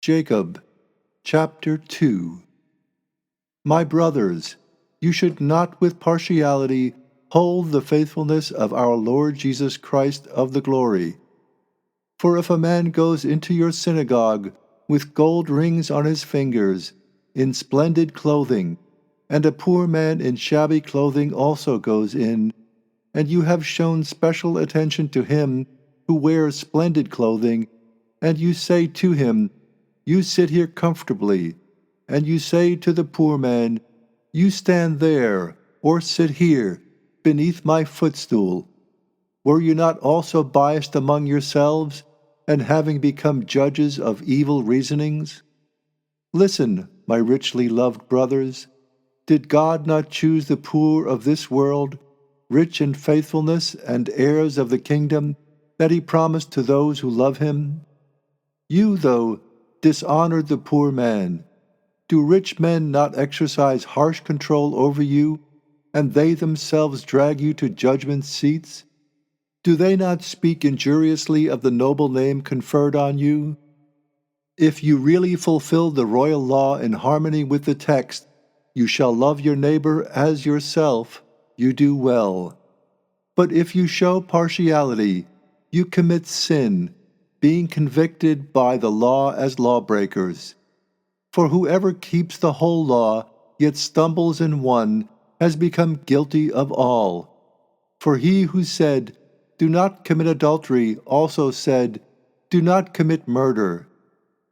Jacob, chapter 2. My brothers, you should not with partiality hold the faithfulness of our Lord Jesus Christ of the glory. For if a man goes into your synagogue with gold rings on his fingers, in splendid clothing, and a poor man in shabby clothing also goes in, and you have shown special attention to him who wears splendid clothing, and you say to him, "You sit here comfortably," and you say to the poor man, "You stand there, or sit here, beneath my footstool," were you not also biased among yourselves, and having become judges of evil reasonings? Listen, my richly loved brothers. Did God not choose the poor of this world, rich in faithfulness and heirs of the kingdom that he promised to those who love him? You, though, dishonored the poor man. Do rich men not exercise harsh control over you, and they themselves drag you to judgment seats? Do they not speak injuriously of the noble name conferred on you? If you really fulfill the royal law in harmony with the text, "You shall love your neighbor as yourself," you do well. But if you show partiality, you commit sin, being convicted by the law as lawbreakers. For whoever keeps the whole law, yet stumbles in one, has become guilty of all. For he who said, "Do not commit adultery," also said, "Do not commit murder."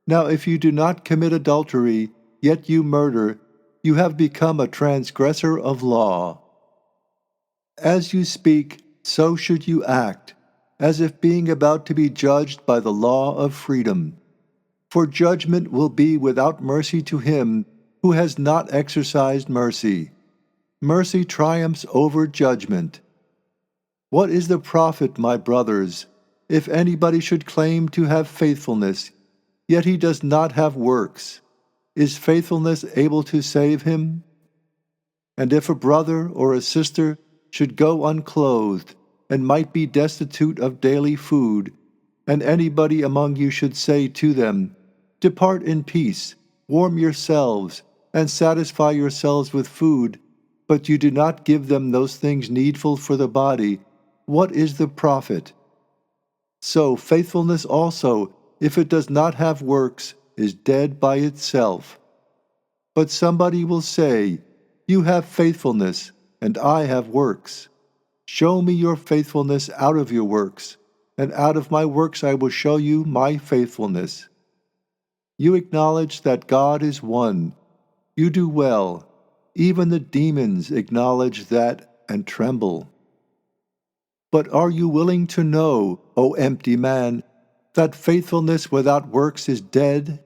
Now if you do not commit adultery, yet you murder, you have become a transgressor of law. As you speak, so should you act, as if being about to be judged by the law of freedom. For judgment will be without mercy to him who has not exercised mercy. Mercy triumphs over judgment. What is the profit, my brothers, if anybody should claim to have faithfulness, yet he does not have works? Is faithfulness able to save him? And if a brother or a sister should go unclothed, and might be destitute of daily food, and anybody among you should say to them, "Depart in peace, warm yourselves, and satisfy yourselves with food," but you do not give them those things needful for the body, what is the profit? So faithfulness also, if it does not have works, is dead by itself. But somebody will say, "You have faithfulness, and I have works. Show me your faithfulness out of your works, and out of my works I will show you my faithfulness." You acknowledge that God is one. You do well. Even the demons acknowledge that and tremble. But are you willing to know, O empty man, that faithfulness without works is dead?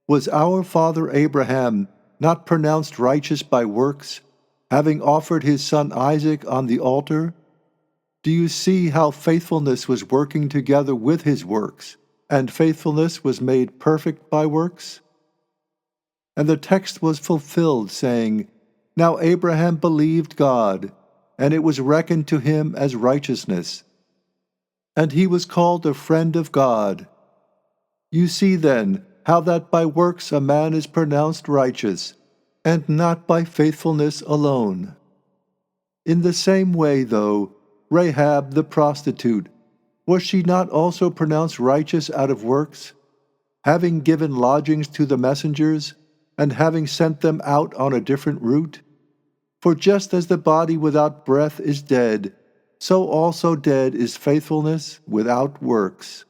Was our father Abraham not pronounced righteous by works, having offered his son Isaac on the altar? Do you see how faithfulness was working together with his works, and faithfulness was made perfect by works? And the text was fulfilled, saying, "Now Abraham believed God, and it was reckoned to him as righteousness. And he was called a friend of God." You see then how that by works a man is pronounced righteous, and not by faithfulness alone. In the same way, though, Rahab the prostitute, was she not also pronounced righteous out of works, having given lodgings to the messengers, and having sent them out on a different route? For just as the body without breath is dead, so also dead is faithfulness without works.